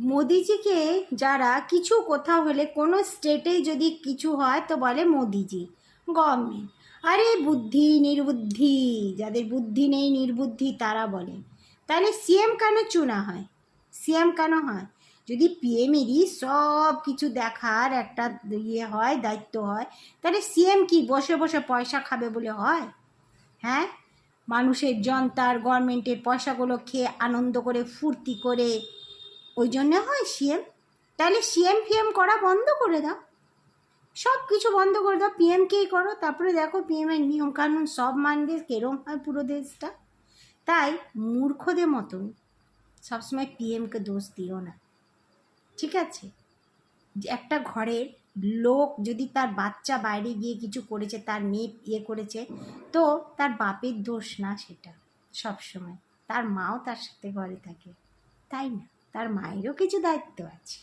মোদিজিকে যারা কিছু কোথাও হলে কোনো স্টেটেই যদি কিছু হয় তো বলে মোদিজি গভর্নমেন্ট। আরে বুদ্ধি নির্বুদ্ধি, যাদের বুদ্ধি নেই নির্বুদ্ধি তারা বলে। তাহলে সিএম কেন চুনা হয়? সিএম কেন হয়? যদি পিএমেরই সব কিছু দেখার একটা ইয়ে হয়, দায়িত্ব হয়, তাহলে সিএম কি বসে বসে পয়সা খাবে বলে হয়? হ্যাঁ, মানুষের জনতার গভর্নমেন্টের পয়সাগুলো খেয়ে আনন্দ করে ফুর্তি করে ওই জন্যে হয় সিএম? তাহলে সিএম ফিএম করা বন্ধ করে দাও, সব কিছু বন্ধ করে দাও, পিএমকেই করো। তারপরে দেখো পিএমের নিয়মকানুন সব মানবে, কেরম হয় পুরো দেশটা। তাই মূর্খদের মতন সবসময় পিএমকে দোষ দিও না, ঠিক আছে? একটা ঘরের লোক যদি তার বাচ্চা বাইরে গিয়ে কিছু করেছে, তার মেয়ে ইয়ে করেছে, তো তার বাপের দোষ না সেটা সবসময়। তার মাও তার সাথে ঘরে থাকে, তাই না? তার মায়েরও কিছু দায়িত্ব আছে।